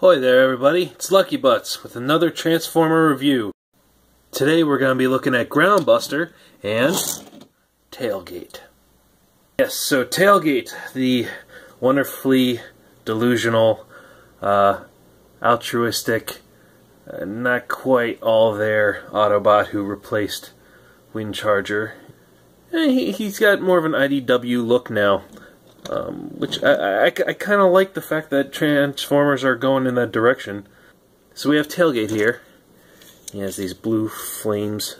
Ahoy there everybody, it's Lucky Butts with another Transformer review. Today we're going to be looking at Groundbuster and Tailgate. Yes, so Tailgate, the wonderfully delusional, altruistic, not quite all there Autobot who replaced Windcharger. He's got more of an IDW look now. Which I kind of like the fact that Transformers are going in that direction. So we have Tailgate here. He has these blue flames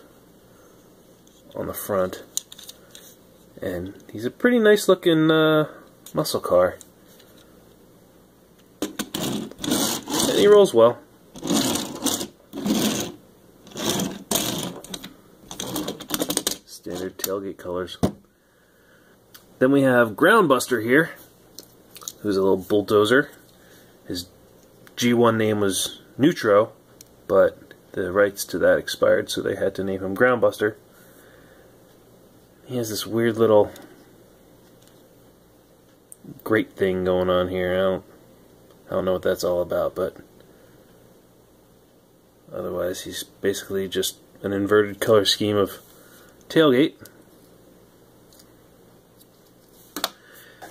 on the front. And he's a pretty nice looking muscle car. And he rolls well. Standard Tailgate colors. Then we have Groundbuster here, who's a little bulldozer. His G1 name was Neutro, but the rights to that expired, so they had to name him Groundbuster. He has this weird little grate thing going on here. I don't know what that's all about, but otherwise he's basically just an inverted color scheme of Tailgate.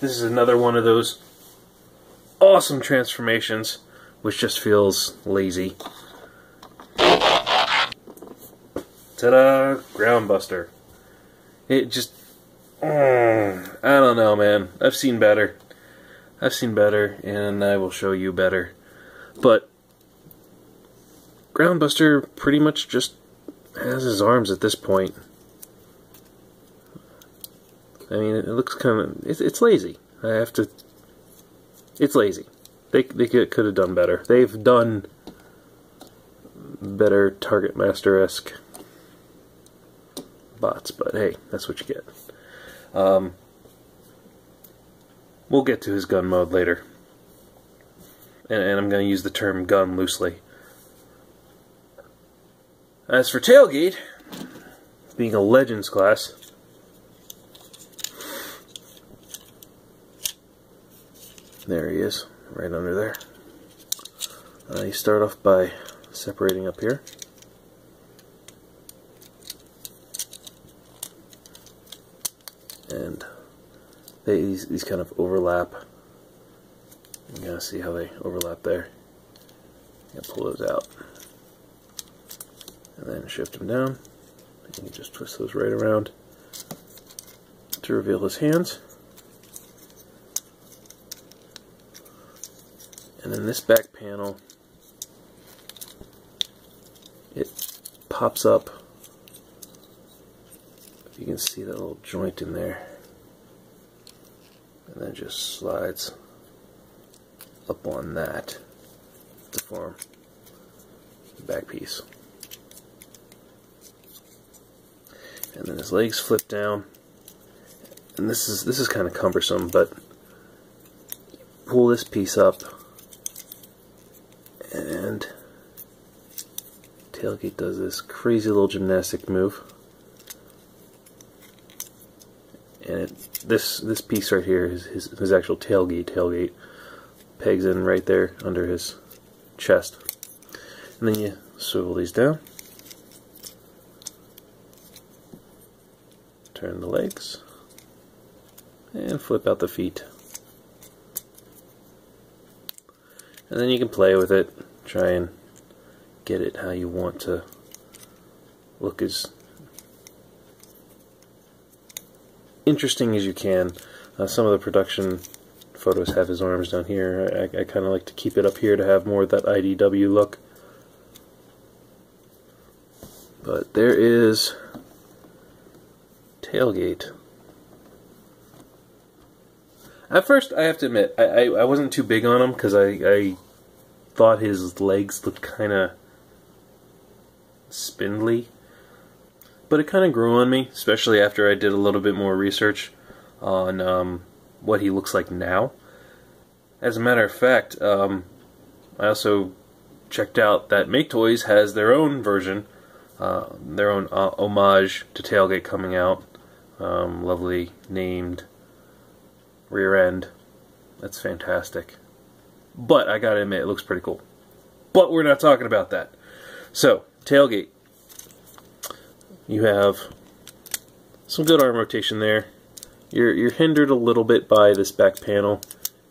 This is another one of those awesome transformations which just feels lazy. Ta-da! Groundbuster. It just... I don't know, man. I've seen better. And I will show you better. But Groundbuster pretty much just has his arms at this point. I mean, it looks kind of... It's lazy. I have to... It's lazy. They could have done better. They've done better Target Master-esque bots, but hey, that's what you get. We'll get to his gun mode later. And I'm going to use the term gun loosely. As for Tailgate, being a Legends class... There he is, right under there. You start off by separating up here. And these kind of overlap. You gotta see how they overlap there. You pull those out. And then shift them down. And you just twist those right around to reveal his hands. And then this back panel, it pops up. If you can see that little joint in there. And then just slides up on that to form the back piece. And then his legs flip down. And this is kind of cumbersome, but pull this piece up. And Tailgate does this crazy little gymnastic move, and this piece right here is his actual tailgate pegs in right there under his chest, and then you swivel these down, turn the legs, and flip out the feet. And then you can play with it, try and get it how you want to look as interesting as you can. Some of the production photos have his arms down here. I kind of like to keep it up here to have more of that IDW look. But there is Tailgate. At first, I have to admit, I wasn't too big on him because I thought his legs looked kind of spindly. But it kind of grew on me, especially after I did a little bit more research on what he looks like now. As a matter of fact, I also checked out that Make Toys has their own version, their own homage to Tailgate coming out. Lovely named rear end. That's fantastic. But I gotta admit, it looks pretty cool. But we're not talking about that. So, tailgate. You have some good arm rotation there. You're hindered a little bit by this back panel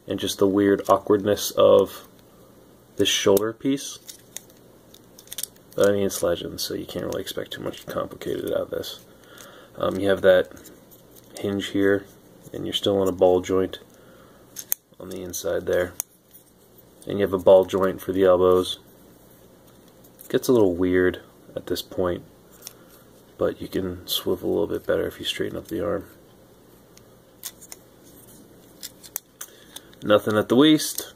and just the weird awkwardness of this shoulder piece. But I mean, it's Legends, so you can't really expect too much complicated out of this. You have that hinge here, and you're still on a ball joint on the inside there. And you have a ball joint for the elbows. Gets a little weird at this point, but you can swivel a little bit better if you straighten up the arm. Nothing at the waist,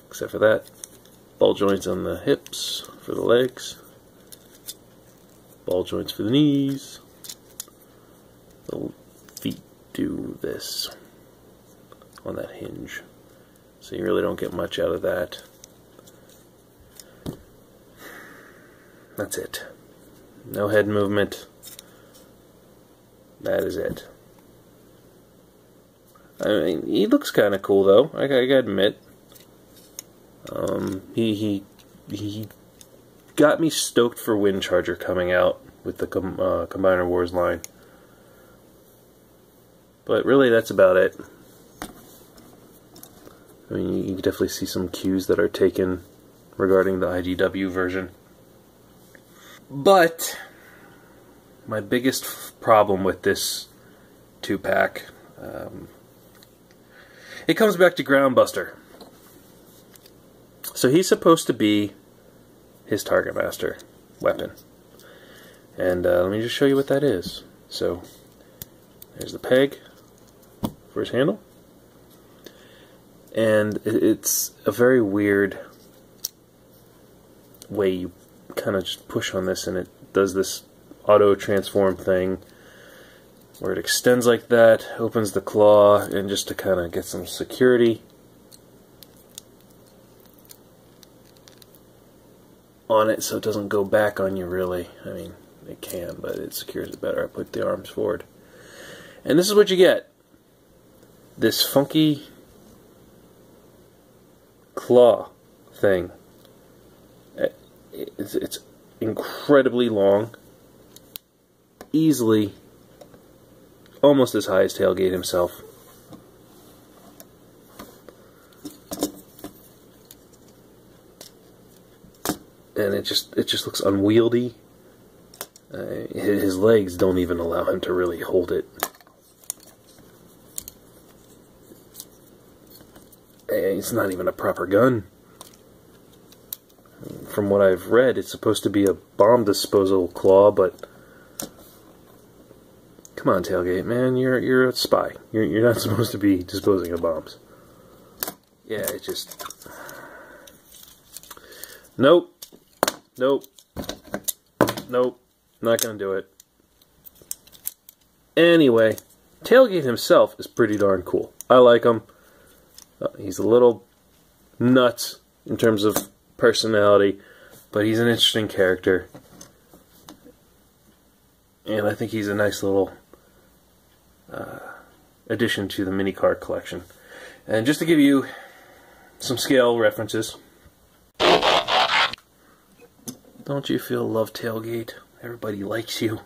except for that. Ball joints on the hips for the legs. Ball joints for the knees. The feet do this on that hinge. So you really don't get much out of that. That's it. No head movement. That is it. I mean, he looks kind of cool though. I gotta admit. He got me stoked for Windcharger coming out with the Combiner Wars line. But really, that's about it. I mean, you can definitely see some cues that are taken regarding the IDW version. But my biggest problem with this 2-pack, it comes back to Groundbuster. So he's supposed to be his Target Master weapon. And let me just show you what that is. So there's the peg for his handle. And it's a very weird way you kind of just push on this and it does this auto transform thing where it extends like that, opens the claw, and just to kind of get some security on it so it doesn't go back on you really. I mean, it can, but it secures it better. I put the arms forward. And this is what you get. This funky claw thing. It's incredibly long. Easily almost as high as Tailgate himself. And it just looks unwieldy. His legs don't even allow him to really hold it. It's not even a proper gun. From what I've read, it's supposed to be a bomb disposal claw, but come on, Tailgate, man, you're a spy. You're not supposed to be disposing of bombs. Yeah, it just nope. Nope. Nope. Not gonna do it. Anyway, Tailgate himself is pretty darn cool. I like him. He's a little nuts in terms of personality, but he's an interesting character. And I think he's a nice little addition to the mini card collection. And just to give you some scale references, don't you feel love, Tailgate? Everybody likes you.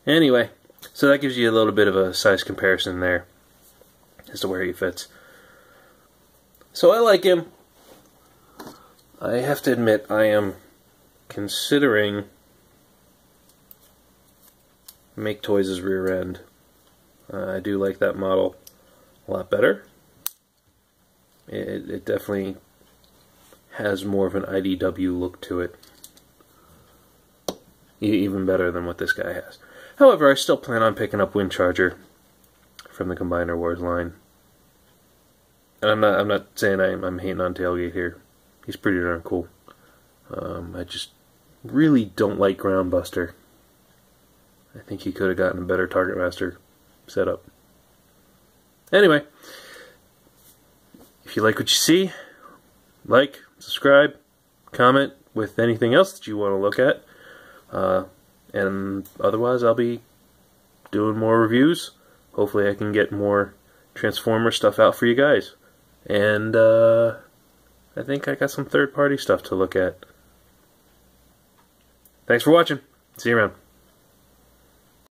Anyway, so that gives you a little bit of a size comparison there as to where he fits. So I like him. I have to admit, I am considering Make Toys' rear end. I do like that model a lot better. It definitely has more of an IDW look to it. Even better than what this guy has. However, I still plan on picking up Windcharger from the Combiner Wars line. And I'm not saying I'm hating on Tailgate here. He's pretty darn cool. I just really don't like Groundbuster. I think he could have gotten a better Target Master setup. Anyway, if you like what you see, like, subscribe, comment with anything else that you want to look at. And otherwise, I'll be doing more reviews. Hopefully I can get more Transformer stuff out for you guys. And I think I got some third-party stuff to look at. Thanks for watching. See you around.